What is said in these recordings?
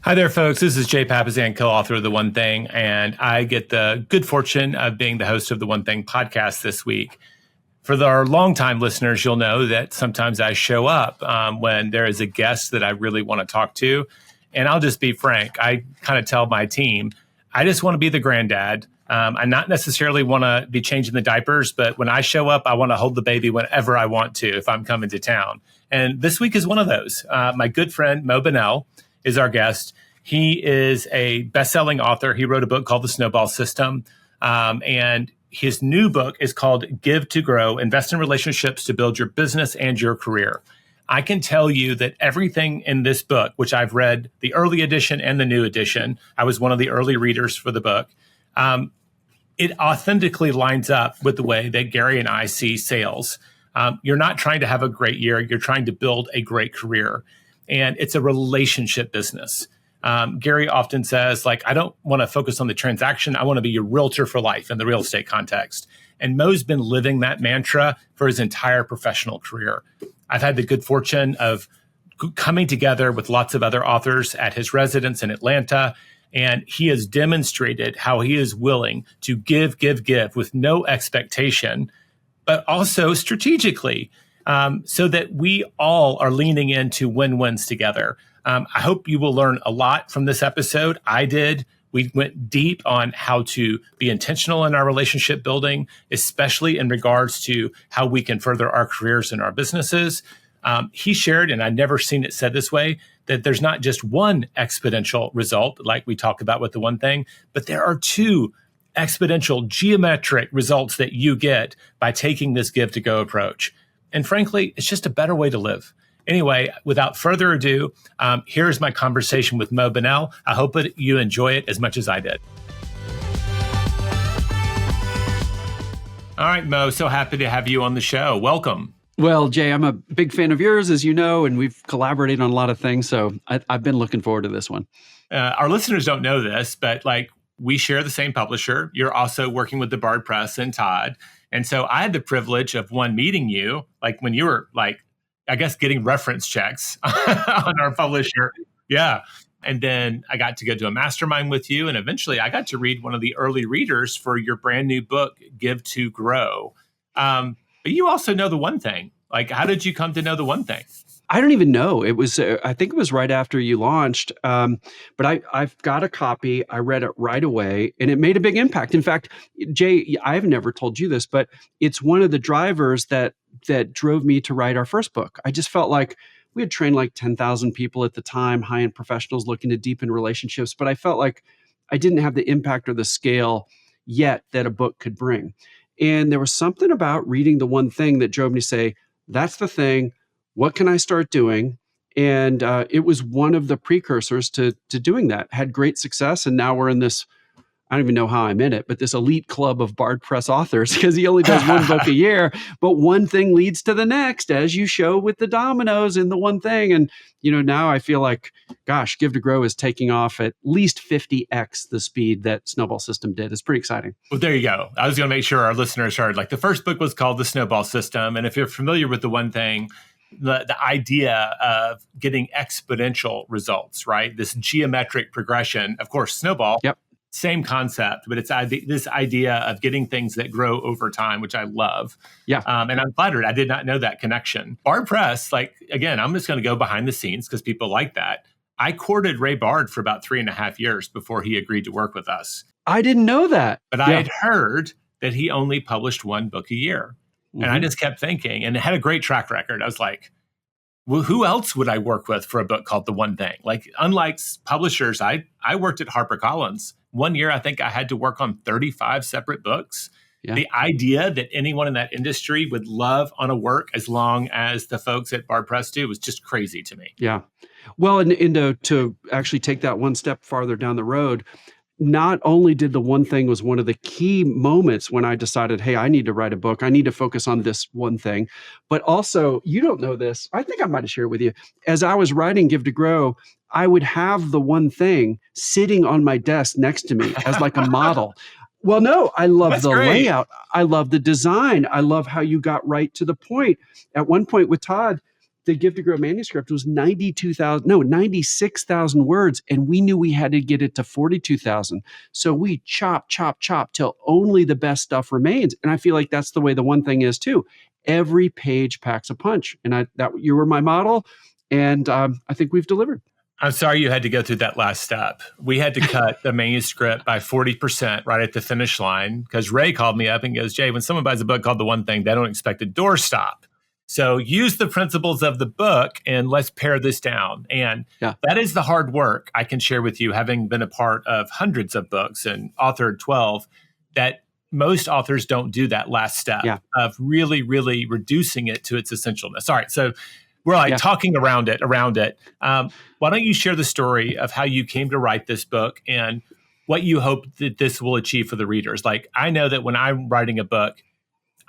Hi there, folks. This is Jay Papasan, co-author of The One Thing, and I get the good fortune of being the host of The One Thing podcast this week. For our longtime listeners, you'll know that sometimes I show up when there is a guest that I really want to talk to. And I'll just be frank. I kind of tell my team, I just want to be the granddad. I not necessarily want to be changing the diapers, but when I show up, I want to hold the baby whenever I want to if I'm coming to town. And this week is one of those. My good friend, Bunnell, is our guest. He is a best-selling author. He wrote a book called The Snowball System. And his new book is called Give to Grow, Invest in Relationships to Build Your Business and Your Career. I can tell you that everything in this book, which I've read the early edition and the new edition, I was one of the early readers for the book, it authentically lines up with the way that Gary and I see sales. You're not trying to have a great year. You're trying to build a great career. And it's a relationship business. Gary often says, I don't want to focus on the transaction. I want to be your realtor for life in the real estate context. And Mo's been living that mantra for his entire professional career. I've had the good fortune of coming together with lots of other authors at his residence in Atlanta. And he has demonstrated how he is willing to give with no expectation, but also strategically, so that we all are leaning into win-wins together. I hope you will learn a lot from this episode. I did. We went deep on how to be intentional in our relationship building, especially in regards to how we can further our careers and our businesses. He shared, and I've never seen it said this way, that there's not just one exponential result, like we talk about with The One Thing, but there are two exponential geometric results that you get by taking this give to go approach. And frankly, it's just a better way to live. Anyway, without further ado, here's my conversation with Bunnell. I hope that you enjoy it as much as I did. All right, Mo, so happy to have you on the show. Welcome. Well, Jay, I'm a big fan of yours, as you know, and we've collaborated on a lot of things. So I've been looking forward to this one. Our listeners don't know this, but we share the same publisher. You're also working with the Bard Press and Todd. And so I had the privilege of meeting you, when you were I guess getting reference checks on our publisher. Yeah. And then I got to go to a mastermind with you. And eventually I got to read one of the early readers for your brand new book, Give to Grow. But you also know The One Thing. How did you come to know The One Thing? I don't even know. It was, I think it was right after you launched. But I've got a copy. I read it right away and it made a big impact. In fact, Jay, I've never told you this, but it's one of the drivers that drove me to write our first book. I just felt like we had trained 10,000 people at the time, high-end professionals looking to deepen relationships, but I felt like I didn't have the impact or the scale yet that a book could bring. And there was something about reading The One Thing that drove me to say, that's the thing. What can I start doing? And it was one of the precursors to doing that. Had great success. And now we're in this, I don't even know how I'm in it, but this elite club of Bard Press authors, because he only does one book a year, but one thing leads to the next, as you show with the dominoes in The One Thing. And, now I feel like, gosh, Give to Grow is taking off at least 50x the speed that Snowball System did. It's pretty exciting. Well, there you go. I was going to make sure our listeners heard, the first book was called The Snowball System. And if you're familiar with The One Thing, the idea of getting exponential results, right? This geometric progression, of course, Snowball. Yep. Same concept, but it's this idea of getting things that grow over time, which I love. Yeah. And I'm flattered. I did not know that connection. Bard Press, again, I'm just going to go behind the scenes because people like that. I courted Ray Bard for about 3.5 years before he agreed to work with us. I didn't know that. But I had heard that he only published one book a year. Mm-hmm. And I just kept thinking, and it had a great track record. I was like, well, who else would I work with for a book called The One Thing? Unlike publishers, I worked at HarperCollins. One year, I think I had to work on 35 separate books. Yeah. The idea that anyone in that industry would love on a work as long as the folks at Bard Press do was just crazy to me. Yeah. Well, and to actually take that one step farther down the road, not only did The One Thing was one of the key moments when I decided, hey, I need to write a book. I need to focus on this one thing. But also, you don't know this. I think I might have shared with you. As I was writing Give to Grow, I would have The One Thing sitting on my desk next to me as a model. Well, no, I love the layout. I love the design. I love how you got right to the point. At one point with Todd, the Give to Grow manuscript was 96,000 words. And we knew we had to get it to 42,000. So we chop till only the best stuff remains. And I feel like that's the way the One Thing is too. Every page packs a punch. And you were my model. And I think we've delivered. I'm sorry you had to go through that last step. We had to cut the manuscript by 40% right at the finish line because Ray called me up and goes, Jay, when someone buys a book called The One Thing, they don't expect a doorstop. So use the principles of the book and let's pare this down. And that is the hard work I can share with you, having been a part of hundreds of books and authored 12, that most authors don't do that last step of really, really reducing it to its essentialness. All right, so we're talking around it. Why don't you share the story of how you came to write this book and what you hope that this will achieve for the readers? Like, I know that when I'm writing a book,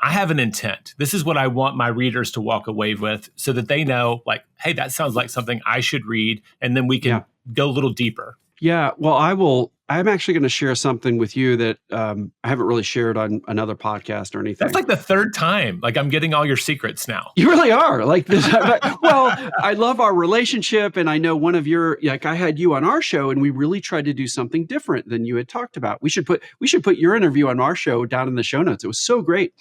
I have an intent. This is what I want my readers to walk away with so that they know, like, hey, that sounds like something I should read. And then we can go a little deeper. Yeah, well, I'm actually going to share something with you that I haven't really shared on another podcast or anything. That's like the third time. Like, I'm getting all your secrets now. You really are. Like this. Well, I love our relationship, and I know one of your, like, I had you on our show, and we really tried to do something different than you had talked about. We should put your interview on our show down in the show notes. It was so great.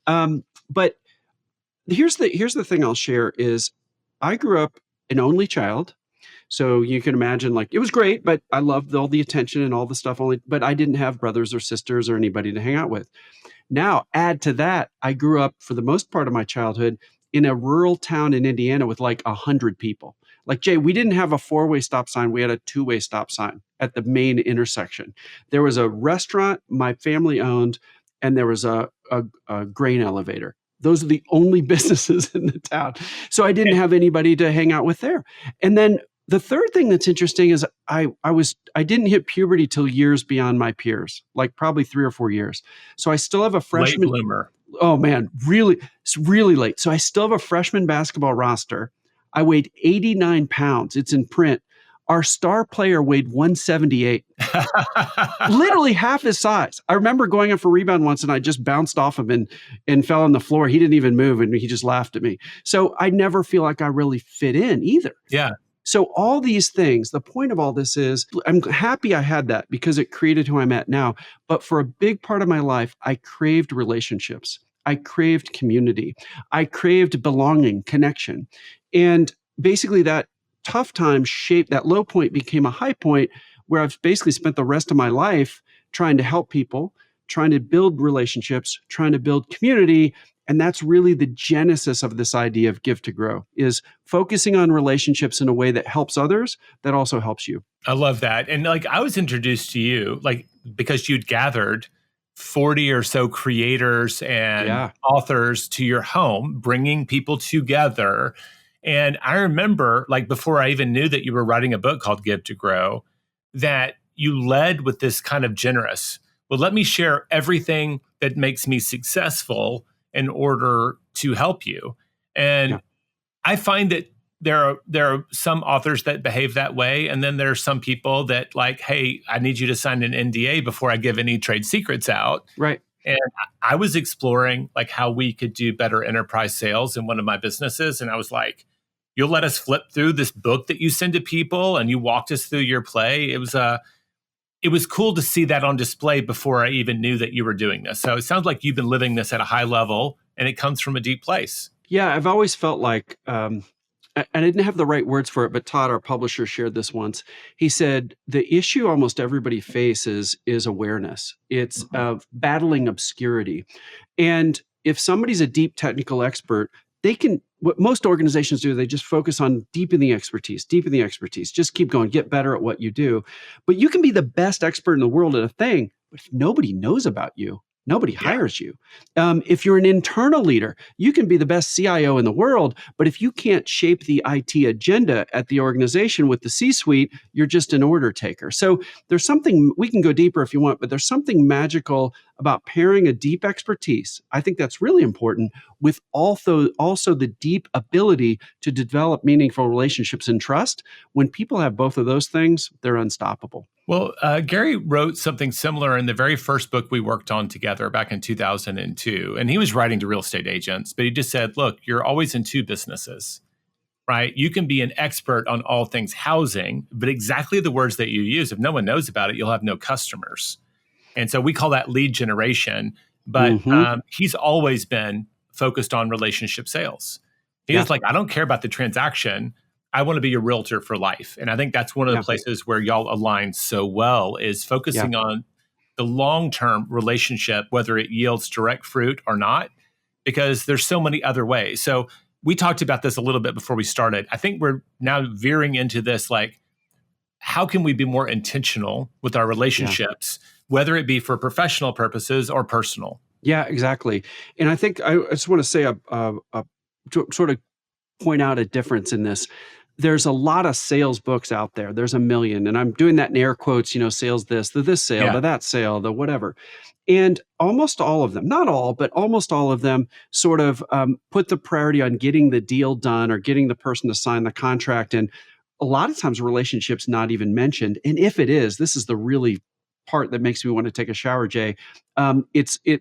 But here's the thing I'll share is I grew up an only child. So you can imagine, like, it was great, but I loved all the attention and all the stuff but I didn't have brothers or sisters or anybody to hang out with. Now, add to that, I grew up for the most part of my childhood in a rural town in Indiana with like 100 people. Like, Jay, we didn't have a 4-way stop sign. We had a 2-way stop sign at the main intersection. There was a restaurant my family owned, and there was a grain elevator. Those are the only businesses in the town. So I didn't have anybody to hang out with there. And then the third thing that's interesting is I didn't hit puberty till years beyond my peers, like probably 3 or 4 years. So I still have a freshman. Late bloomer. Oh man, it's really late. So I still have a freshman basketball roster. I weighed 89 pounds. It's in print. Our star player weighed 178, literally half his size. I remember going up for rebound once and I just bounced off him and fell on the floor. He didn't even move and he just laughed at me. So I never feel like I really fit in either. Yeah. So all these things, the point of all this is I'm happy I had that because it created who I'm at now. But for a big part of my life, I craved relationships. I craved community. I craved belonging, connection. And basically that tough time shaped, that low point became a high point where I've basically spent the rest of my life trying to help people, trying to build relationships, trying to build community. And that's really the genesis of this idea of Give to Grow, is focusing on relationships in a way that helps others, that also helps you. I love that. And like, I was introduced to you, like, because you'd gathered 40 or so creators and authors to your home, bringing people together. And I remember, like, before I even knew that you were writing a book called Give to Grow, that you led with this kind of generous, well, let me share everything that makes me successful in order to help you. And I find that there are some authors that behave that way. And then there are some people that, like, hey, I need you to sign an NDA before I give any trade secrets out. Right. And I was exploring, like, how we could do better enterprise sales in one of my businesses. And I was like, you'll let us flip through this book that you send to people, and you walked us through your play. It was cool to see that on display before I even knew that you were doing this. So it sounds like you've been living this at a high level, and it comes from a deep place. Yeah, I've always felt like, and I didn't have the right words for it, but Todd, our publisher, shared this once. He said, the issue almost everybody faces is awareness. It's battling obscurity. And if somebody's a deep technical expert, what most organizations do, they just focus on deepen the expertise, just keep going, get better at what you do. But you can be the best expert in the world at a thing, but if nobody knows about you, nobody hires you. If you're an internal leader, you can be the best CIO in the world, but if you can't shape the IT agenda at the organization with the C-suite, you're just an order taker. So there's something, we can go deeper if you want, but there's something magical about pairing a deep expertise. I think that's really important, with also the deep ability to develop meaningful relationships and trust. When people have both of those things, they're unstoppable. Well, Gary wrote something similar in the very first book we worked on together back in 2002. And he was writing to real estate agents, but he just said, look, you're always in two businesses. right? You can be an expert on all things housing, but exactly the words that you use, if no one knows about it, you'll have no customers. And so we call that lead generation. But he's always been focused on relationship sales. He's like, I don't care about the transaction. I want to be your realtor for life. And I think that's one of the places where y'all align so well, is focusing on the long-term relationship, whether it yields direct fruit or not, because there's so many other ways. So we talked about this a little bit before we started. I think we're now veering into this, like, how can we be more intentional with our relationships, whether it be for professional purposes or personal? Yeah, exactly. And I think I just want to say to sort of point out a difference in this. There's a lot of sales books out there. There's a million, and I'm doing that in air quotes, sales this, the this sale, the that sale, the whatever. And almost all of them, not all, but almost all of them sort of put the priority on getting the deal done or getting the person to sign the contract. And a lot of times relationships not even mentioned. And if it is, this is the really part that makes me want to take a shower, Jay.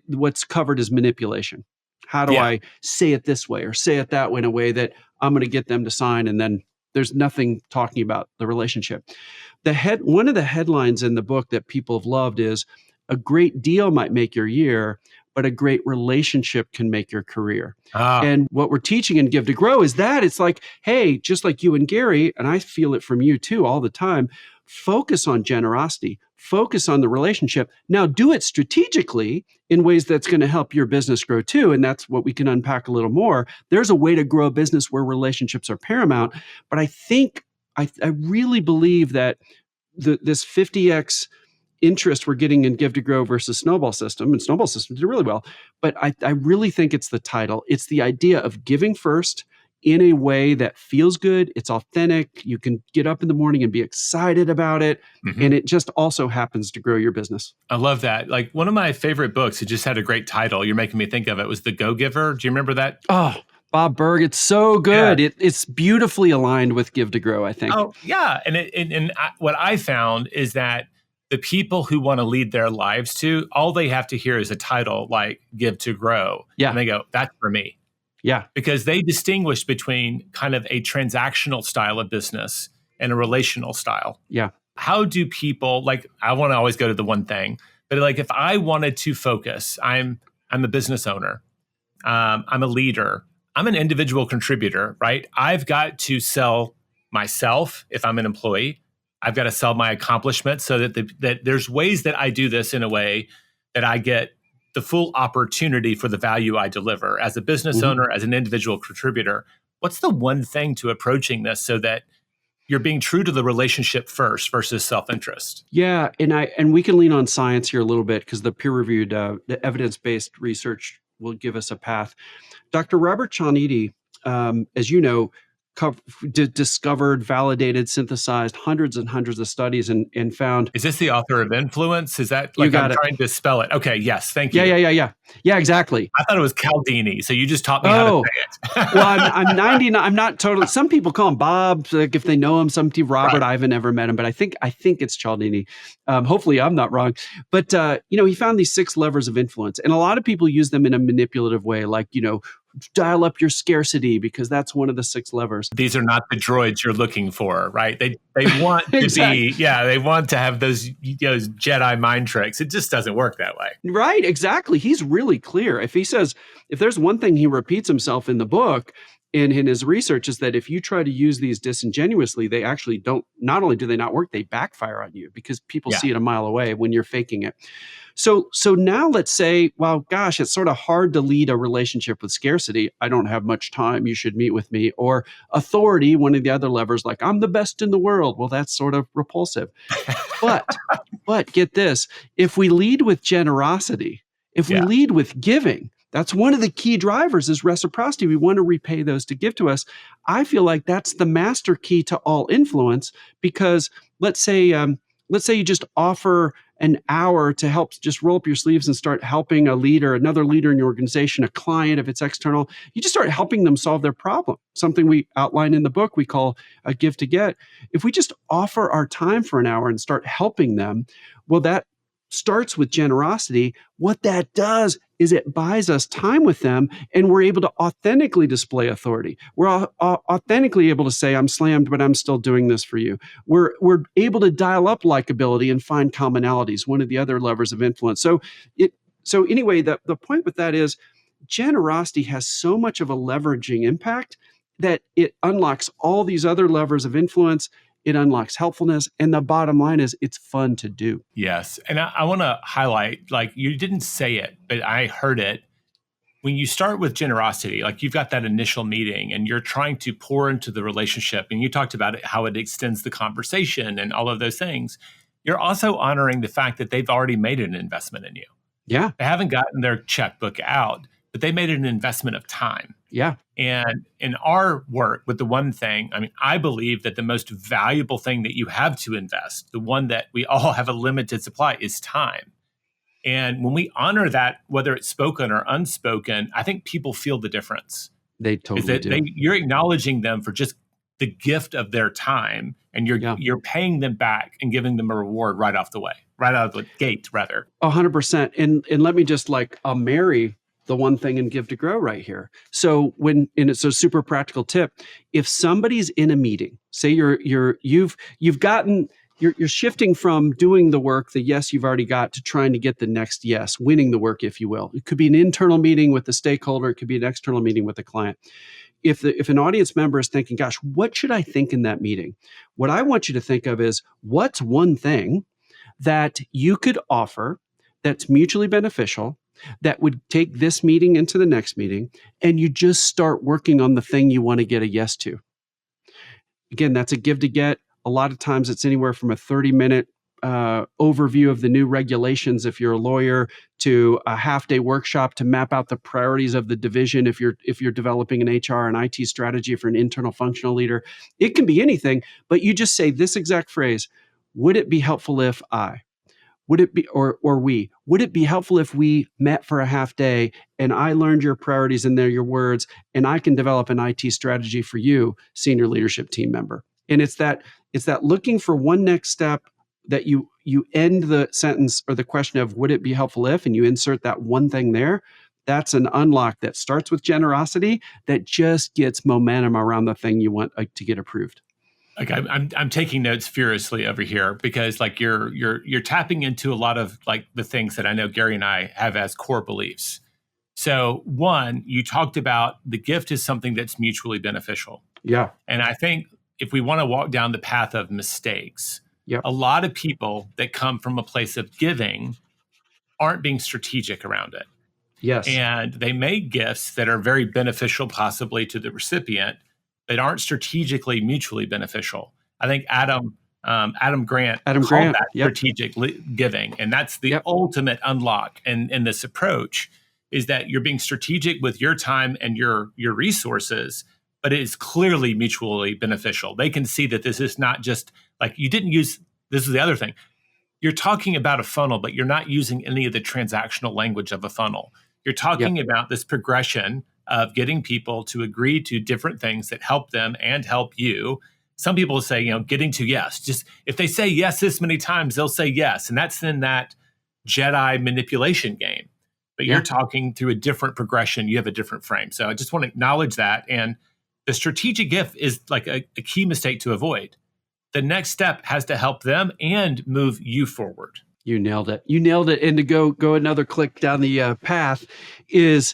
What's covered is manipulation. How do I say it this way or say it that way in a way that I'm going to get them to sign, and then there's nothing talking about the relationship. One of the headlines in the book that people have loved is, a great deal might make your year, but a great relationship can make your career. And what we're teaching in Give to Grow is that it's like, hey, just like you and Gary, and I feel it from you too all the time, focus on generosity, focus on the relationship. Now do it strategically in ways that's going to help your business grow too. And that's what we can unpack a little more. There's a way to grow a business where relationships are paramount. But I think, I really believe that this 50x interest we're getting in Give to Grow versus Snowball System, and Snowball System did really well, but I really think it's the title. It's the idea of giving first in a way that feels good. It's authentic. You can get up in the morning and be excited about it. And it just also happens to grow your business. I love that. Like, one of my favorite books, it just had a great title. You're making me think of it, was The Go-Giver. Do you remember that? Oh, Bob Burg. It's so good. It's beautifully aligned with Give to Grow, I think. Oh, yeah. And what I found is that the people who want to lead their lives to, all they have to hear is a title like Give to Grow. And they go, that's for me. Because they distinguish between kind of a transactional style of business and a relational style. How do people, like, I want to always go to the one thing, but like, if I wanted to focus, I'm a business owner, I'm a leader, I'm an individual contributor, right? I've got to sell myself if I'm an employee. I've got to sell my accomplishments, so that there's ways that I do this in a way that I get the full opportunity for the value I deliver as a business owner, as an individual contributor. What's the one thing to approaching this so that you're being true to the relationship first versus self-interest? Yeah, and we can lean on science here a little bit, because the peer-reviewed, the evidence-based research will give us a path. Dr. Robert Cialdini, as you know, discovered, validated, synthesized hundreds and hundreds of studies and found. Is this the author of Influence? Is that, like, I'm trying to spell it? Okay, yes, thank you. Yeah, exactly. I thought it was Cialdini, so you just taught me how to say it. Well, I'm 99. I'm not totally. Some people call him Bob, like, if they know him. Some people Robert. I haven't never met him, but I think it's Cialdini. Hopefully, I'm not wrong. But he found these 6 levers of influence, and a lot of people use them in a manipulative way, like, dial up your scarcity, because that's one of the 6 levers. These are not the droids you're looking for, right? They want to be, they want to have those Jedi mind tricks. It just doesn't work that way. Right, exactly. He's really clear. If there's one thing he repeats himself in the book and in his research, is that if you try to use these disingenuously, they actually don't, not only do they not work, they backfire on you, because people see it a mile away when you're faking it. So now let's say, well, gosh, it's sort of hard to lead a relationship with scarcity. I don't have much time. You should meet with me. Or authority, one of the other levers, like, I'm the best in the world. Well, that's sort of repulsive. But get this, if we lead with generosity, if we lead with giving, that's one of the key drivers, is reciprocity. We want to repay those to give to us. I feel like that's the master key to all influence, because let's say you just offer an hour to help, just roll up your sleeves and start helping another leader in your organization, a client if it's external. You just start helping them solve their problem. Something we outline in the book we call a give to get. If we just offer our time for an hour and start helping them, well, that starts with generosity, what that does is it buys us time with them, and we're able to authentically display authority. We're authentically able to say, I'm slammed, but I'm still doing this for you. We're able to dial up likability and find commonalities, one of the other levers of influence. So anyway, the point with that is generosity has so much of a leveraging impact that it unlocks all these other levers of influence. It unlocks helpfulness. And the bottom line is it's fun to do. Yes. And I want to highlight, like, you didn't say it, but I heard it. When you start with generosity, like, you've got that initial meeting and you're trying to pour into the relationship, and you talked about it, how it extends the conversation and all of those things. You're also honoring the fact that they've already made an investment in you. Yeah. They haven't gotten their checkbook out, but they made an investment of time. Yeah. And in our work with the one thing, I mean, I believe that the most valuable thing that you have to invest, the one that we all have a limited supply, is time. And when we honor that, whether it's spoken or unspoken, I think people feel the difference. They totally do. You're acknowledging them for just the gift of their time, and you're paying them back and giving them a reward right out of the gate, rather. 100%. And let me just I'll marry the one thing and give to grow right here. So and it's a super practical tip. If somebody's in a meeting, say you've gotten, you're shifting from doing the work, the yes you've already got, to trying to get the next yes, winning the work, if you will. It could be an internal meeting with the stakeholder. It could be an external meeting with the client. If an audience member is thinking, gosh, what should I think in that meeting? What I want you to think of is, what's one thing that you could offer that's mutually beneficial, that would take this meeting into the next meeting, and you just start working on the thing you want to get a yes to. Again, that's a give to get. A lot of times it's anywhere from a 30-minute overview of the new regulations if you're a lawyer, to a half-day workshop to map out the priorities of the division if you're developing an HR and IT strategy for an internal functional leader. It can be anything, but you just say this exact phrase: would it be helpful if I? Would it be, or we, would it be helpful if we met for a half day and I learned your priorities and they're your words, and I can develop an IT strategy for you, senior leadership team member? And it's that looking for one next step, that you end the sentence or the question of would it be helpful if, and you insert that one thing there. That's an unlock that starts with generosity that just gets momentum around the thing you want to get approved. Like, I'm taking notes furiously over here, because like you're tapping into a lot of like the things that I know Gary and I have as core beliefs. So one, you talked about the gift is something that's mutually beneficial. Yeah. And I think if we want to walk down the path of mistakes, Yep. a lot of people that come from a place of giving aren't being strategic around it. Yes. And they make gifts that are very beneficial possibly to the recipient, but aren't strategically mutually beneficial. I think Adam Grant called that strategic giving. And that's the ultimate unlock in this approach, is that you're being strategic with your time and your resources, but it is clearly mutually beneficial. They can see that this is not just like, you didn't use, this is the other thing. You're talking about a funnel, but you're not using any of the transactional language of a funnel. You're talking about this progression of getting people to agree to different things that help them and help you. Some people say, getting to yes. Just if they say yes this many times, they'll say yes. And that's in that Jedi manipulation game. But you're talking through a different progression. You have a different frame. So I just want to acknowledge that. And the strategic gift is like a key mistake to avoid. The next step has to help them and move you forward. You nailed it. And to go another click down the path is,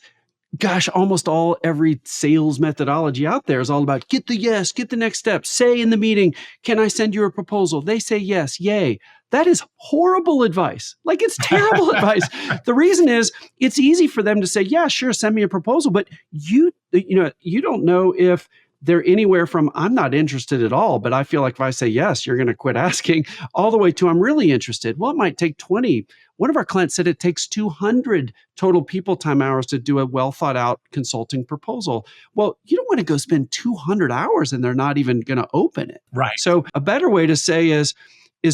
gosh, almost every sales methodology out there is all about get the yes, get the next step. Say in the meeting, can I send you a proposal? They say yes, yay. That is horrible advice. Like, it's terrible advice. The reason is it's easy for them to say, yeah, sure, send me a proposal. But you don't know if they're anywhere from I'm not interested at all, but I feel like if I say yes, you're going to quit asking, all the way to I'm really interested. Well, it might take 20. One of our clients said it takes 200 total people time hours to do a well thought out consulting proposal. Well, you don't want to go spend 200 hours and they're not even going to open it. Right. So a better way to say is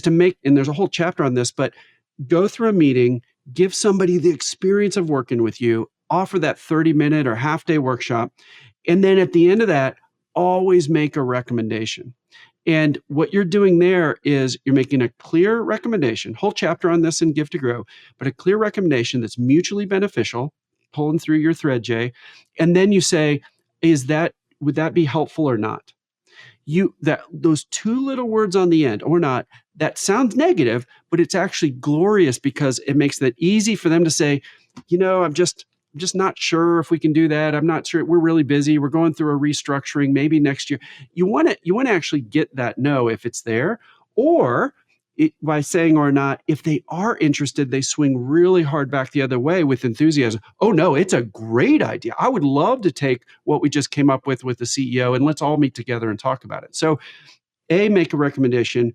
to make, and there's a whole chapter on this, but go through a meeting, give somebody the experience of working with you, offer that 30-minute or half-day workshop, and then at the end of that, always make a recommendation. And what you're doing there is you're making a clear recommendation, whole chapter on this in Give to Grow, but a clear recommendation that's mutually beneficial, pulling through your thread, Jay. And then you say, would that be helpful or not? Those two little words on the end, or not, that sounds negative, but it's actually glorious because it makes it easy for them to say, I'm just not sure if we can do that. I'm not sure. We're really busy. We're going through a restructuring. Maybe next year. You want to actually get that no if it's there, or by saying or not, if they are interested, they swing really hard back the other way with enthusiasm. Oh no, it's a great idea. I would love to take what we just came up with the CEO and let's all meet together and talk about it. So A, make a recommendation.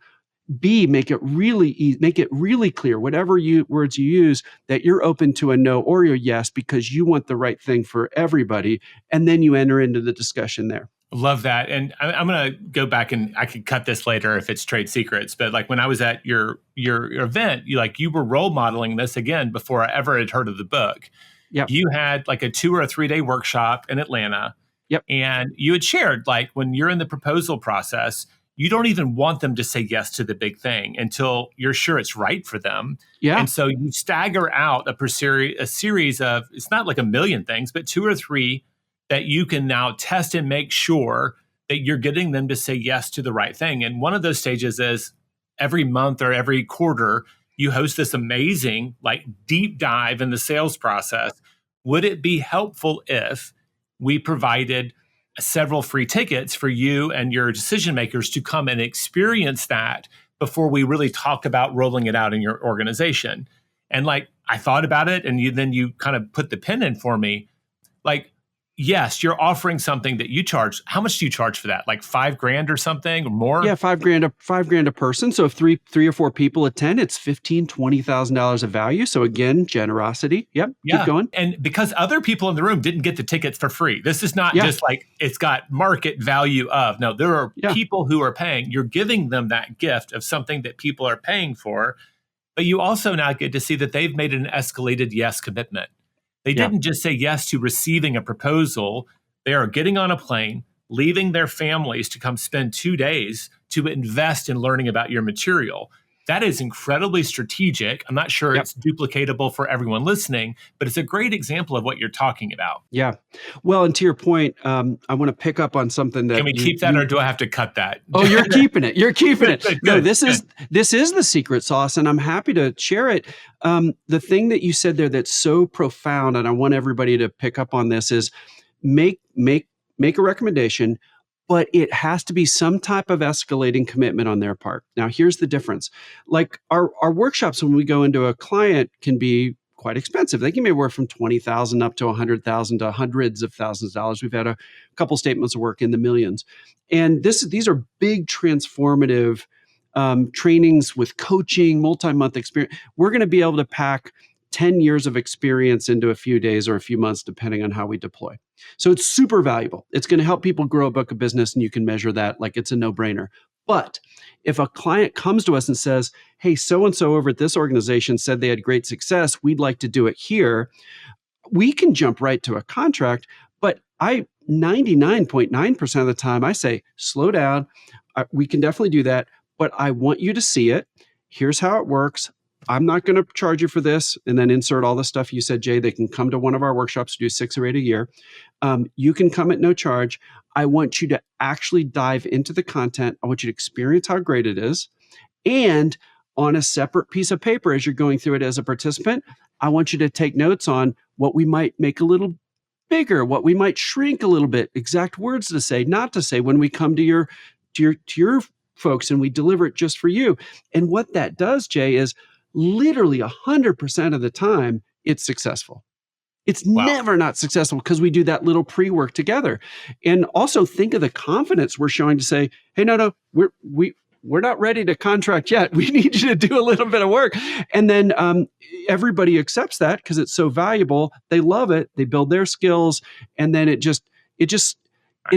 B, make it really easy, make it really clear, whatever words you use, that you're open to a no or a yes because you want the right thing for everybody. And then you enter into the discussion there. Love that. And I'm going to go back, and I could cut this later if it's trade secrets. But like when I was at your event, you were role modeling this again before I ever had heard of the book. Yep. You had like a 2 or 3 day workshop in Atlanta. Yep. And you had shared, like, when you're in the proposal process, you don't even want them to say yes to the big thing until you're sure it's right for them. Yeah. And so you stagger out a series of, it's not like a million things, but 2 or 3 that you can now test and make sure that you're getting them to say yes to the right thing. And one of those stages is every month or every quarter, you host this amazing, like, deep dive in the sales process. Would it be helpful if we provided several free tickets for you and your decision makers to come and experience that before we really talk about rolling it out in your organization? And like, I thought about it, and then you kind of put the pin in for me. Like, yes, you're offering something that you charge. How much do you charge for that? Like $5,000 or something, or more? Yeah, $5,000 a person. So if three or four people attend, it's $20,000 of value. So again, generosity. Yep. Yeah. Keep going. And because other people in the room didn't get the tickets for free. This is not just like it's got market value of. No, there are people who are paying. You're giving them that gift of something that people are paying for. But you also now get to see that they've made an escalated yes commitment. They didn't just say yes to receiving a proposal. They are getting on a plane, leaving their families to come spend 2 days to invest in learning about your material. That is incredibly strategic. I'm not sure it's duplicatable for everyone listening, but it's a great example of what you're talking about. Yeah. Well, and to your point, I want to pick up on something that— Can we keep that, or do I have to cut that? Oh, you're keeping it. You're keeping it. Good, no, this is the secret sauce, and I'm happy to share it. The thing that you said there that's so profound, and I want everybody to pick up on this, is make a recommendation, but it has to be some type of escalating commitment on their part. Now, here's the difference. Like our workshops, when we go into a client, can be quite expensive. They can be anywhere from $20,000 up to $100,000 to hundreds of thousands of dollars. We've had a couple statements of work in the millions. And these are big transformative trainings with coaching, multi-month experience. We're going to be able to pack 10 years of experience into a few days or a few months, depending on how we deploy. So it's super valuable. It's going to help people grow a book of business, and you can measure that like it's a no-brainer. But if a client comes to us and says, hey, so-and-so over at this organization said they had great success, we'd like to do it here, we can jump right to a contract. But 99.9% of the time, I say, slow down. We can definitely do that, but I want you to see it. Here's how it works. I'm not going to charge you for this, and then insert all the stuff you said, Jay. They can come to one of our workshops, do 6 or 8 a year. You can come at no charge. I want you to actually dive into the content. I want you to experience how great it is. And on a separate piece of paper, as you're going through it as a participant, I want you to take notes on what we might make a little bigger, what we might shrink a little bit, exact words to say, not to say when we come to your folks and we deliver it just for you. And what that does, Jay, is literally 100% of the time, it's successful. It's never not successful because we do that little pre-work together. And also think of the confidence we're showing to say, hey, no, we're not ready to contract yet. We need you to do a little bit of work. And then everybody accepts that because it's so valuable. They love it. They build their skills. And then it's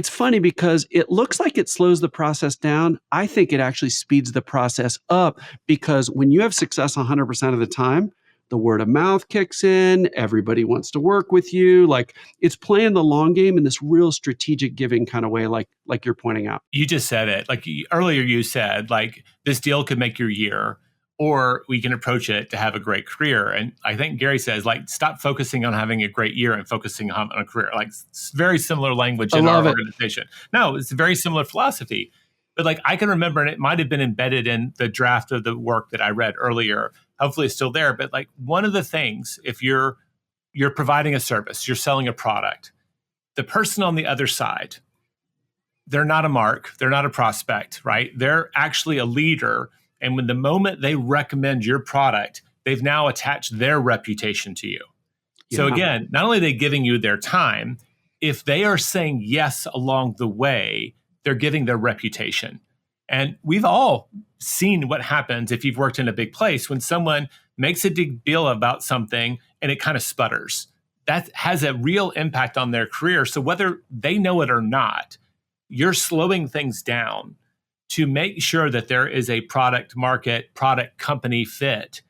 funny because it looks like it slows the process down. I think it actually speeds the process up, because when you have success 100% of the time, the word of mouth kicks in, everybody wants to work with you. Like it's playing the long game in this real strategic giving kind of way, like you're pointing out. You just said it. Like earlier you said, like this deal could make your year, or we can approach it to have a great career. And I think Gary says, like, stop focusing on having a great year and focusing on a career. Like it's very similar language in our organization. No, it's a very similar philosophy. But like I can remember, and it might have been embedded in the draft of the work that I read earlier. Hopefully it's still there. But like one of the things, if you're providing a service, you're selling a product, the person on the other side, they're not a mark, they're not a prospect, right? They're actually a leader. And when the moment they recommend your product, they've now attached their reputation to you. Yeah. So again, not only are they giving you their time, if they are saying yes along the way, they're giving their reputation. And we've all seen what happens if you've worked in a big place when someone makes a big deal about something and it kind of sputters. That has a real impact on their career. So whether they know it or not, you're slowing things down to make sure that there is a product market, product company fit.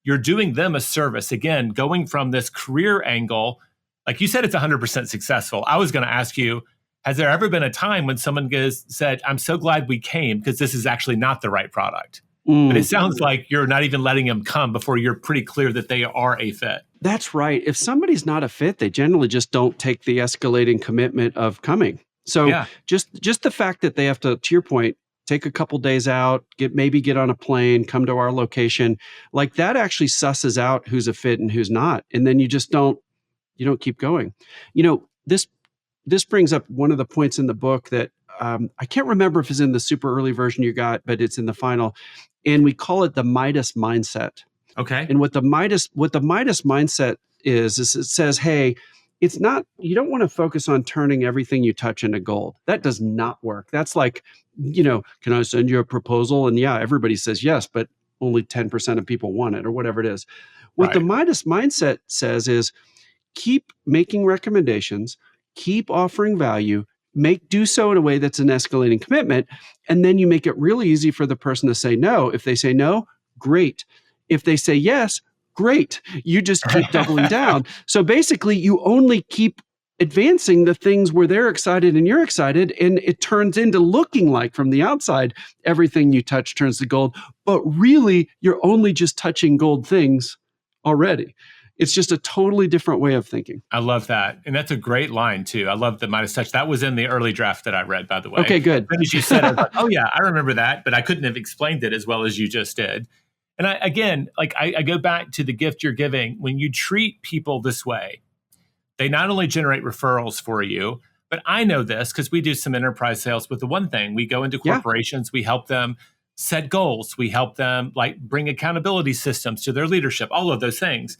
You're doing them a service. Again, going from this career angle, like you said, it's 100% successful. I was going to ask you, has there ever been a time when someone said, I'm so glad we came because this is actually not the right product? But it sounds like you're not even letting them come before you're pretty clear that they are a fit. That's right. If somebody's not a fit, they generally just don't take the escalating commitment of coming. So just the fact that they have to your point, take a couple days out, get on a plane, come to our location, like that actually susses out who's a fit and who's not. And then you don't keep going. This brings up one of the points in the book that I can't remember if it's in the super early version you got, but it's in the final. And we call it the Midas mindset. Okay. And what the Midas mindset is it says, hey, it's not, you don't want to focus on turning everything you touch into gold. That does not work. That's like, can I send you a proposal? And yeah, everybody says yes, but only 10% of people want it or whatever it is. What the Midas mindset says is keep making recommendations, keep offering value, do so in a way that's an escalating commitment. And then you make it really easy for the person to say no. If they say no, great. If they say yes, great. You just keep doubling down. So basically you only keep advancing the things where they're excited and you're excited. And it turns into looking like from the outside, everything you touch turns to gold. But really you're only just touching gold things already. It's just a totally different way of thinking. I love that. And that's a great line too. I love the Midas touch. That was in the early draft that I read, by the way. Okay, good. As you said, I was like, oh yeah, I remember that, but I couldn't have explained it as well as you just did. And I go back to the gift you're giving. When you treat people this way, they not only generate referrals for you, but I know this because we do some enterprise sales with the One Thing. We go into corporations, we help them set goals. We help them bring accountability systems to their leadership, all of those things.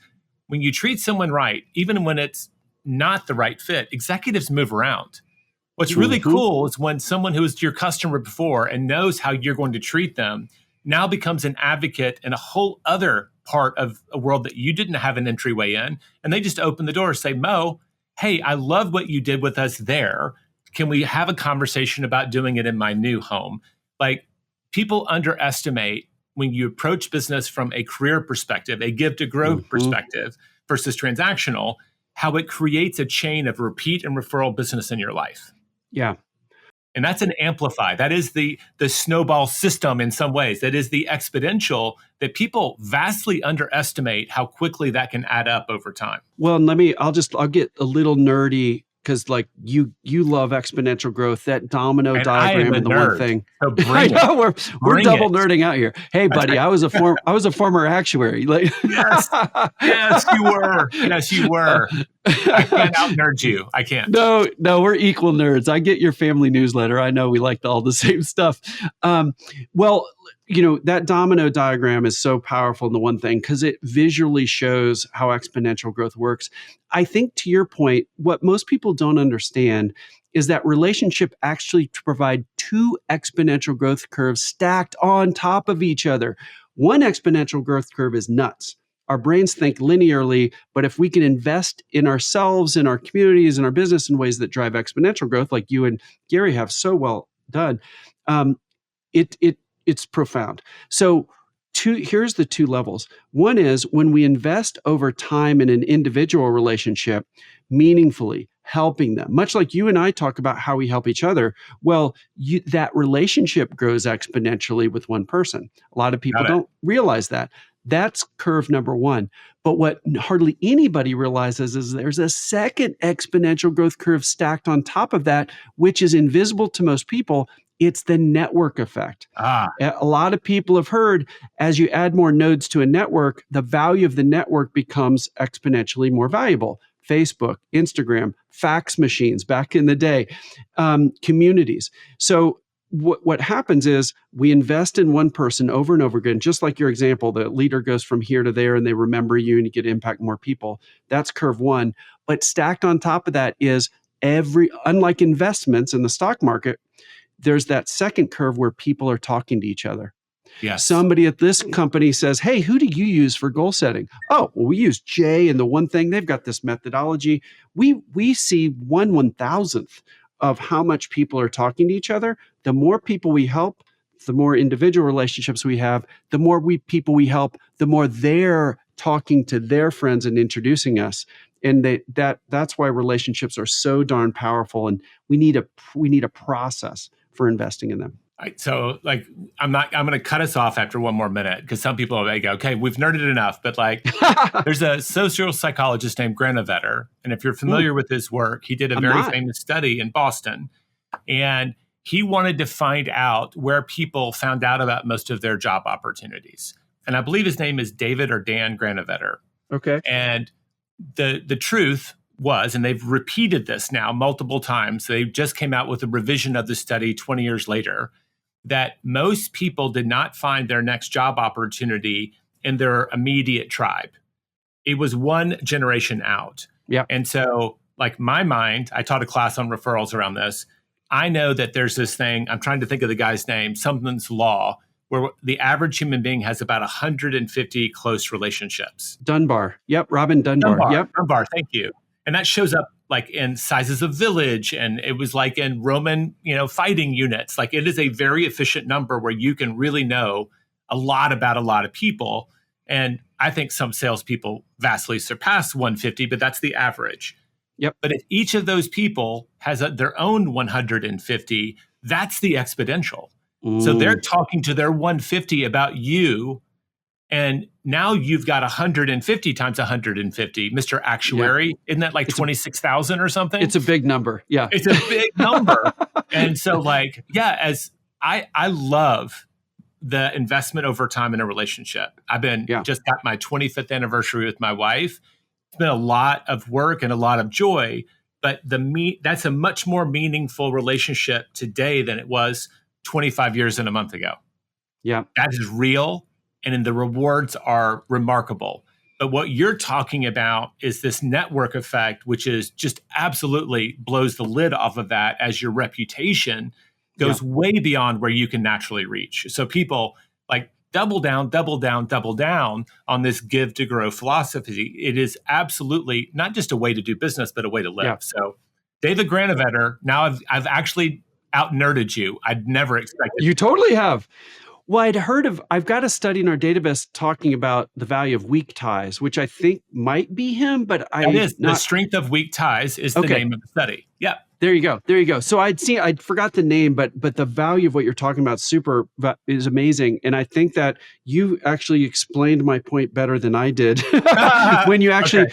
When you treat someone right, even when it's not the right fit, executives move around. What's really cool is when someone who was your customer before and knows how you're going to treat them now becomes an advocate in a whole other part of a world that you didn't have an entryway in. And they just open the door and say, Mo, hey, I love what you did with us there. Can we have a conversation about doing it in my new home? Like people underestimate when you approach business from a career perspective, a give to grow perspective versus transactional, how it creates a chain of repeat and referral business in your life. Yeah. And that's an amplify. That is the snowball system in some ways. That is the exponential that people vastly underestimate how quickly that can add up over time. Well, I'll get a little nerdy because you love exponential growth, that domino diagram and the nerd, One Thing. So I know we're double nerding out here. Hey, buddy, I was a former actuary. Yes, you were. Yes, you were. I can't out nerd you. I can't. No, we're equal nerds. I get your family newsletter. I know we like all the same stuff. That domino diagram is so powerful in the One Thing because it visually shows how exponential growth works. I think to your point, what most people don't understand is that relationship actually to provide two exponential growth curves stacked on top of each other. One exponential growth curve is nuts. Our brains think linearly, but if we can invest in ourselves, in our communities, in our business in ways that drive exponential growth, like you and Gary have so well done, it's profound. So Here's the two levels. One is when we invest over time in an individual relationship, meaningfully helping them, much like you and I talk about how we help each other. Well, that relationship grows exponentially with one person. A lot of people Got it. don't realize that. That's curve number one. But what hardly anybody realizes is there's a second exponential growth curve stacked on top of that, which is invisible to most people. It's the network effect. A lot of people have heard, as you add more nodes to a network, the value of the network becomes exponentially more valuable. Facebook, Instagram, fax machines back in the day, communities. So what happens is we invest in one person over and over again, just like your example, the leader goes from here to there and they remember you and you get to impact more people. That's curve one. But stacked on top of that is unlike investments in the stock market, there's that second curve where people are talking to each other. Yes. Somebody at this company says, hey, who do you use for goal setting? Oh, well, we use Jay and the one thing. They've got this methodology. We see 1/1000th of how much people are talking to each other. The more people we help, the more individual relationships we have, the more people we help, the more they're talking to their friends and introducing us. And that's why relationships are so darn powerful. And we need a process for investing in them. Right, so I'm going to cut us off after one more minute because some people may go, okay, we've nerded enough, but there's a social psychologist named Granovetter. And if you're familiar with his work, he did a very famous study in Boston, and he wanted to find out where people found out about most of their job opportunities. And I believe his name is David or Dan Granovetter. Okay. And the truth was, and they've repeated this now multiple times, they just came out with a revision of the study 20 years later, that most people did not find their next job opportunity in their immediate tribe. It was one generation out. Yeah. And so, my mind, I taught a class on referrals around this. I know that there's this thing, I'm trying to think of the guy's name, something's law, where the average human being has about 150 close relationships. Dunbar. Yep. Robin Dunbar. Yep. Dunbar. Thank you. And that shows up in sizes of village, and it was in Roman, fighting units. It is a very efficient number where you can really know a lot about a lot of people. And I think some salespeople vastly surpass 150, but that's the average. Yep. But if each of those people has their own 150, that's the exponential. Ooh. So they're talking to their 150 about you. And now you've got 150 times 150, Mr. Actuary. Yeah. Isn't that 26,000 or something? It's a big number. Yeah. It's a big number. And so as I love the investment over time in a relationship. I've been just got my 25th anniversary with my wife. It's been a lot of work and a lot of joy, but that's a much more meaningful relationship today than it was 25 years and a month ago. Yeah. That is real. And the rewards are remarkable. But what you're talking about is this network effect, which is just absolutely blows the lid off of that as your reputation goes way beyond where you can naturally reach. So people double down on this give to grow philosophy. It is absolutely not just a way to do business, but a way to live. Yeah. So David Granovetter, now I've actually out-nerded you. I'd never expected. You totally have. Well, I've got a study in our database talking about the value of weak ties, which I think might be him, but the strength of weak ties is the name of the study. Yeah. There you go. So I forgot the name, but the value of what you're talking about is amazing. And I think that you actually explained my point better than I did when you actually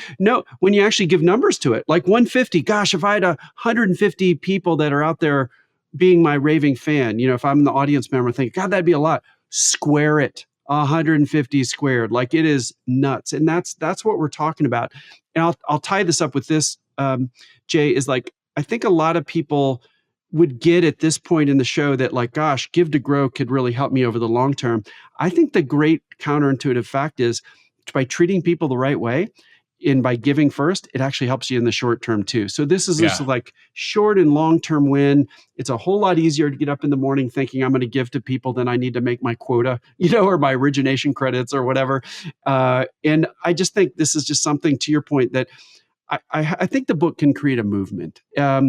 when you actually give numbers to it. 150, gosh, if I had 150 people that are out there being my raving fan, if I'm the audience member thinking, God, that'd be a lot. Square it, 150 squared. It is nuts. And that's what we're talking about. And I'll tie this up with this, Jay, is I think a lot of people would get at this point in the show that gosh, give to grow could really help me over the long term. I think the great counterintuitive fact is by treating people the right way, and by giving first, it actually helps you in the short term too. So this is just short and long term win. It's a whole lot easier to get up in the morning thinking I'm going to give to people than I need to make my quota, or my origination credits or whatever. And I just think this is just something, to your point, that I think the book can create a movement, that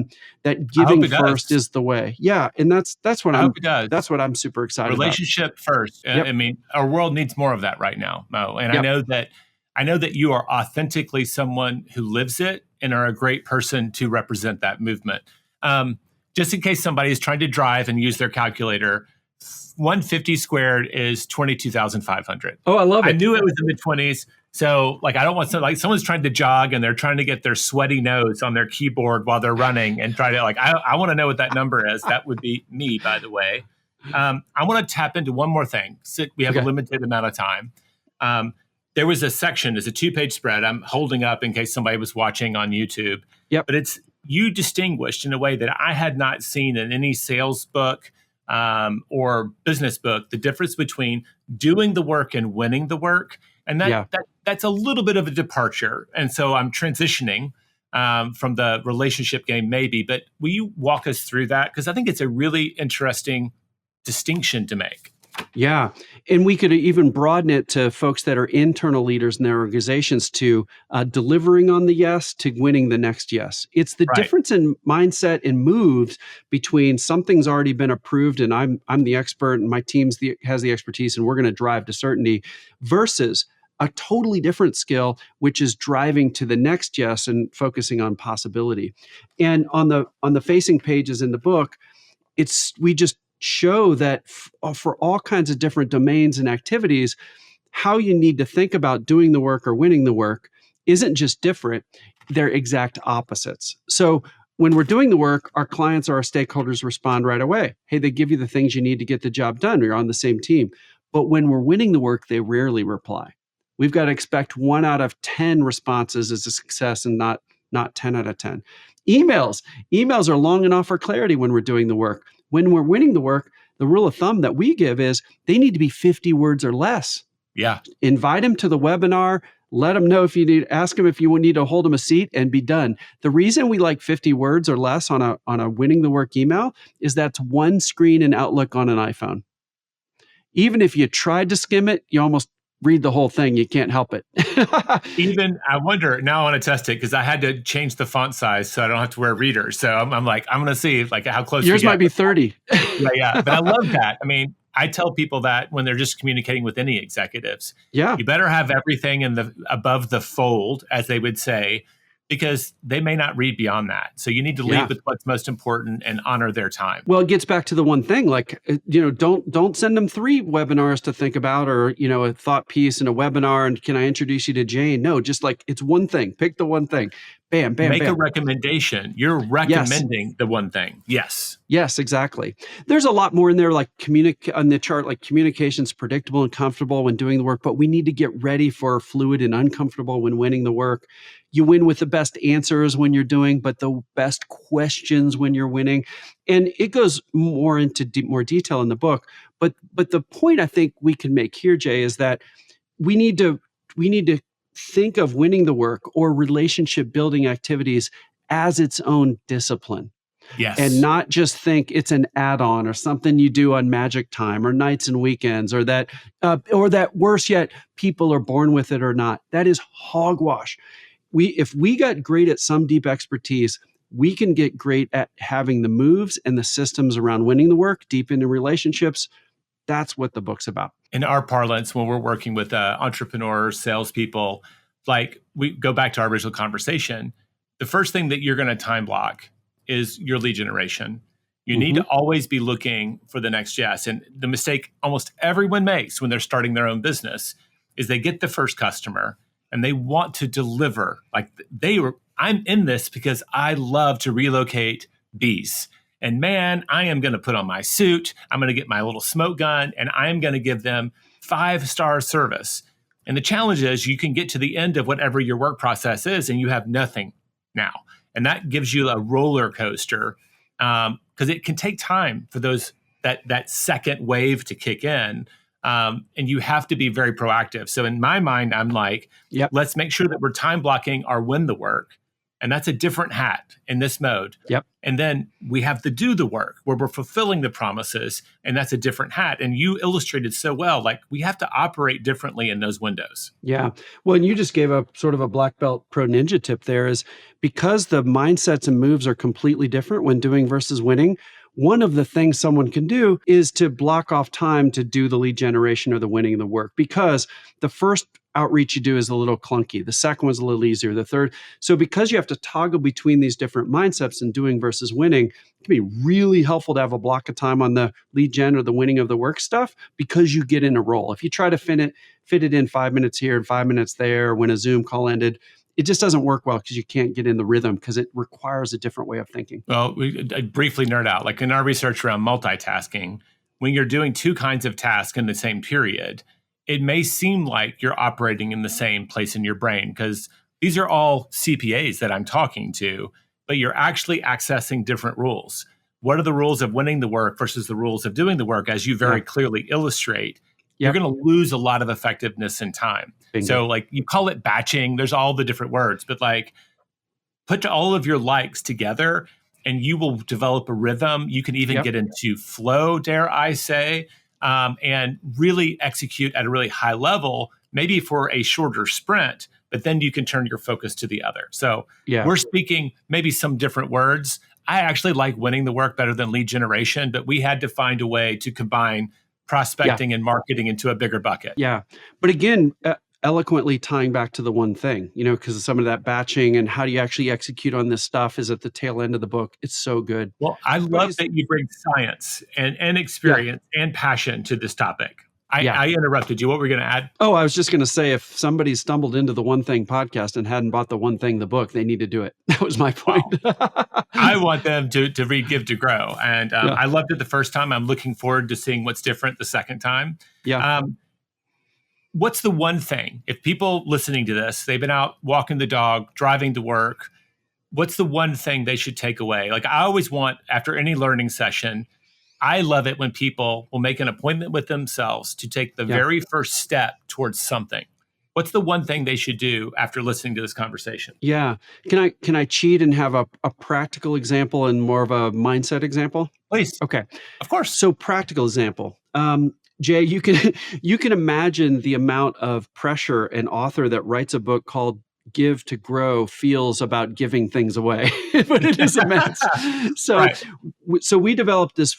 I hope giving it first does. is the way. Yeah, and that's what I hope it that's does. what I'm super excited about. Relationship first. Yep, I mean, our world needs more of that right now, Mo. And yep, I know that you are authentically someone who lives it and are a great person to represent that movement. Um, just in case somebody is trying to drive and use their calculator, 150 squared is 22,500. Oh, I love I it. knew it was in the 20s. So, like, I don't want like someone's trying to jog and they're trying to get their sweaty nose on their keyboard while they're running and try to, like, I want to know what that number is. That would be me, by the way. I want to tap into one more thing. So we have a Okay. limited amount of time. Um, there was a section, it's a 2-page spread I'm holding up in case somebody was watching on YouTube, Yep. but it's you distinguished in a way that I had not seen in any sales book or business book, the difference between doing the work and winning the work. And Yeah. that's a little bit of a departure. And so I'm transitioning from the relationship game, maybe. But will you walk us through that? Because I think it's a really interesting distinction to make. Yeah. And we could even broaden it to folks that are internal leaders in their organizations to delivering on the yes to winning the next yes. It's the Right. difference in mindset and moves between something's already been approved and I'm the expert and my team's has the expertise and we're going to drive to certainty versus a totally different skill, which is driving to the next yes and focusing on possibility. And on the facing pages in the book, we just show that for all kinds of different domains and activities, how you need to think about doing the work or winning the work isn't just different, they're exact opposites. So when we're doing the work, our clients or our stakeholders respond right away. Hey, they give you the things you need to get the job done. You're on the same team. But when we're winning the work, they rarely reply. We've got to expect 1 out of 10 responses as a success and not 10 out of 10. Emails are long enough for clarity when we're doing the work. When we're winning the work, the rule of thumb that we give is they need to be 50 words or less. Yeah. Invite them to the webinar, let them know if you need, ask them if you need to hold them a seat and be done. The reason we like 50 words or less on a winning the work email is that's one screen in Outlook on an iPhone. Even if you tried to skim it, you almost read the whole thing. You can't help it. Even I wonder now. I want to test it because I had to change the font size so I don't have to wear readers. So I'm like, I'm going to see like how close yours we might get. be 30. Yeah. But I love that. I mean, I tell people that when they're just communicating with any executives, Yeah. you better have everything in the above the fold, as they would say, because they may not read beyond that. So you need to lead with what's most important and honor their time. Well, it gets back to the one thing, like, don't send them 3 webinars to think about or, a thought piece and a webinar. And can I introduce you to Jane? No, just like it's one thing. Pick the one thing. Bam, bam, Make bam. a recommendation. You're recommending the one thing. Yes. Yes, exactly. There's a lot more in there, like on the chart, like communication's predictable and comfortable when doing the work, but we need to get ready for fluid and uncomfortable when winning the work. You win with the best answers when you're doing, but the best questions when you're winning. And it goes more into more detail in the book. But the point I think we can make here, Jay, is that we need to think of winning the work or relationship building activities as its own discipline. Yes. And not just think it's an add-on or something you do on magic time or nights and weekends or that worse yet, people are born with it or not. That is hogwash. If we got great at some deep expertise, we can get great at having the moves and the systems around winning the work, deep into relationships. That's what the book's about. In our parlance, when we're working with entrepreneurs, salespeople, like we go back to our original conversation, the first thing that you're going to time block is your lead generation. You need to always be looking for the next yes. And the mistake almost everyone makes when they're starting their own business is they get the first customer and they want to deliver. Like I'm in this because I love to relocate bees. And man, I am going to put on my suit. I'm going to get my little smoke gun and I'm going to give them 5-star service. And the challenge is you can get to the end of whatever your work process is and you have nothing now. And that gives you a roller coaster because it can take time for that second wave to kick in. And you have to be very proactive. So in my mind, I'm like, let's make sure that we're time blocking our win the work. And that's a different hat in this mode. Yep. And then we have the do the work where we're fulfilling the promises. And that's a different hat. And you illustrated so well, like we have to operate differently in those windows. Yeah. Well, and you just gave a sort of a black belt pro ninja tip there is because the mindsets and moves are completely different when doing versus winning. One of the things someone can do is to block off time to do the lead generation or the winning of the work, because the first outreach you do is a little clunky. The second one's a little easier. The third. So because you have to toggle between these different mindsets and doing versus winning, it can be really helpful to have a block of time on the lead gen or the winning of the work stuff, because you get in a role. If you try to fit it in 5 minutes here and 5 minutes there when a Zoom call ended, it just doesn't work well because you can't get in the rhythm because it requires a different way of thinking. Well, I briefly nerd out, like in our research around multitasking, when you're doing two kinds of tasks in the same period, it may seem like you're operating in the same place in your brain because these are all CPAs that I'm talking to, but you're actually accessing different rules. What are the rules of winning the work versus the rules of doing the work, as you very clearly illustrate? You're going to lose a lot of effectiveness in time. Bingo. So like you call it batching, there's all the different words, but like put all of your likes together and you will develop a rhythm. You can even get into flow, dare I say, and really execute at a really high level, maybe for a shorter sprint, but then you can turn your focus to the other. So we're speaking maybe some different words. I actually like winning the work better than lead generation, but we had to find a way to combine prospecting and marketing into a bigger bucket. Yeah. But again, eloquently tying back to the one thing, because of some of that batching and how do you actually execute on this stuff is at the tail end of the book. It's so good. Well, I love that you bring science and experience and passion to this topic. I interrupted you. What were you going to add? Oh, I was just going to say, if somebody stumbled into the One Thing podcast and hadn't bought the One Thing, the book, they need to do it. That was my point. Wow. I want them to read Give to Grow. And I loved it the first time. I'm looking forward to seeing what's different the second time. Yeah. What's the one thing, if people listening to this, they've been out walking the dog, driving to work, what's the one thing they should take away? Like I always want, after any learning session, I love it when people will make an appointment with themselves to take the very first step towards something. What's the one thing they should do after listening to this conversation? Yeah. Can I cheat and have a practical example and more of a mindset example? Please. Okay. Of course. So practical example. Jay, you can imagine the amount of pressure an author that writes a book called Give to Grow feels about giving things away, but it is immense. So, so we developed this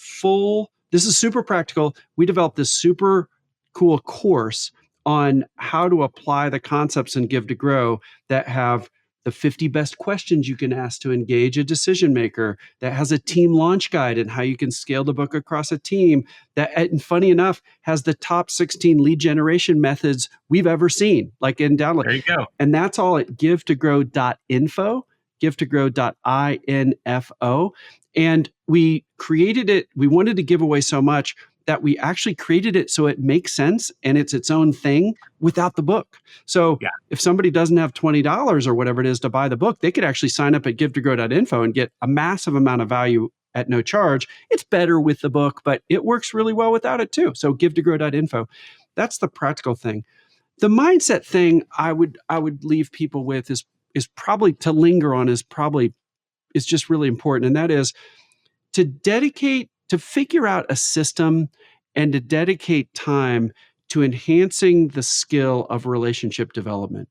is super practical. We developed this super cool course on how to apply the concepts in Give to Grow that have the 50 best questions you can ask to engage a decision maker, that has a team launch guide and how you can scale the book across a team, that, and funny enough, has the top 16 lead generation methods we've ever seen, like in download. There you go. And that's all at givetogrow.info, givetogrow.info. And we created it, we wanted to give away so much that we actually created it so it makes sense and it's its own thing without the book. So if somebody doesn't have $20 or whatever it is to buy the book, they could actually sign up at givetogrow.info and get a massive amount of value at no charge. It's better with the book, but it works really well without it too. So givetogrow.info. That's the practical thing. The mindset thing I would leave people with is probably to linger on is just really important. And that is to figure out a system and to dedicate time to enhancing the skill of relationship development.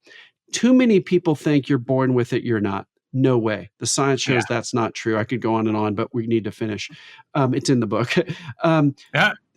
Too many people think you're born with it. You're not. No way. The science shows that's not true. I could go on and on, but we need to finish. It's in the book.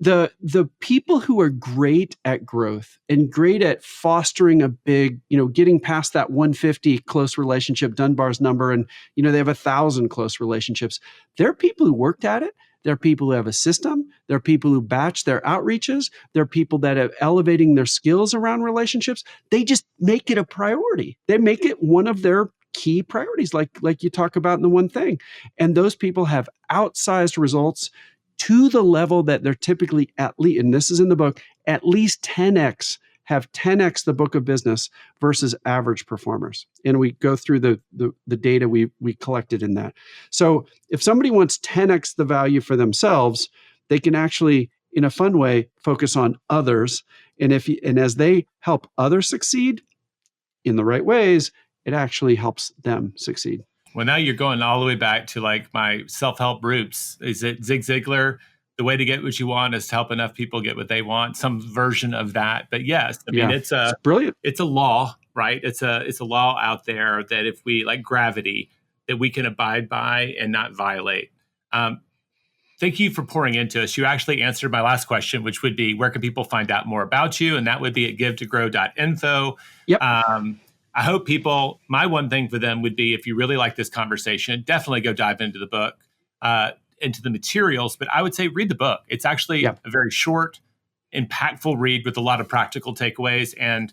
The people who are great at growth and great at fostering a big, getting past that 150 close relationship, Dunbar's number, and they have 1,000 close relationships. They're people who worked at it. There are people who have a system. There are people who batch their outreaches. There are people that are elevating their skills around relationships. They just make it a priority. They make it one of their key priorities, like you talk about in the One Thing. And those people have outsized results to the level that they're typically and this is in the book, at least 10x, have 10x the book of business versus average performers. And we go through the data we collected in that. So if somebody wants 10x the value for themselves, they can actually, in a fun way, focus on others. And as they help others succeed in the right ways, it actually helps them succeed. Well, now you're going all the way back to like my self-help roots. Is it Zig Ziglar? The way to get what you want is to help enough people get what they want. Some version of that. But yes, I mean, it's brilliant. It's a law, right? It's a law out there that if we, like gravity, that we can abide by and not violate. Thank you for pouring into us. You actually answered my last question, which would be, where can people find out more about you? And that would be at givetogrow.info. Yep. I hope people, my one thing for them would be, if you really like this conversation, definitely go dive into the book, into the materials. But I would say read the book. It's actually a very short, impactful read with a lot of practical takeaways. And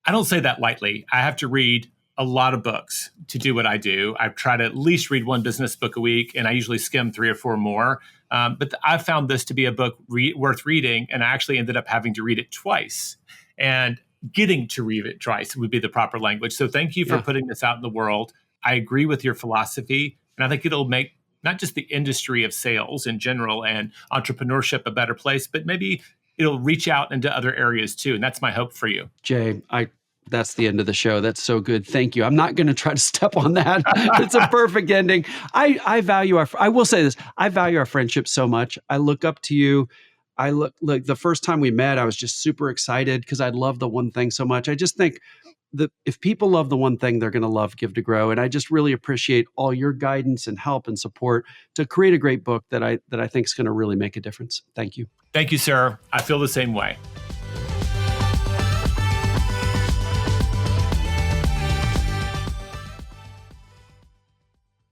I don't say that lightly. I have to read a lot of books to do what I do. I try to at least read one business book a week, and I usually skim 3 or 4 more. But I found this to be a book worth reading, and I actually ended up having to read it twice. And getting to read it twice would be the proper language. So thank you for putting this out in the world. I agree with your philosophy, and I think it'll make not just the industry of sales in general and entrepreneurship a better place, but maybe it'll reach out into other areas too. And that's my hope for you. Jay, that's the end of the show. That's so good. Thank you. I'm not going to try to step on that. It's a perfect ending. I will say this. I value our friendship so much. I look up to you. Look, the first time we met, I was just super excited because I love the one thing so much. I just think that if people love the one thing, they're going to love Give to Grow. And I just really appreciate all your guidance and help and support to create a great book that I think is going to really make a difference. Thank you. Thank you, sir. I feel the same way.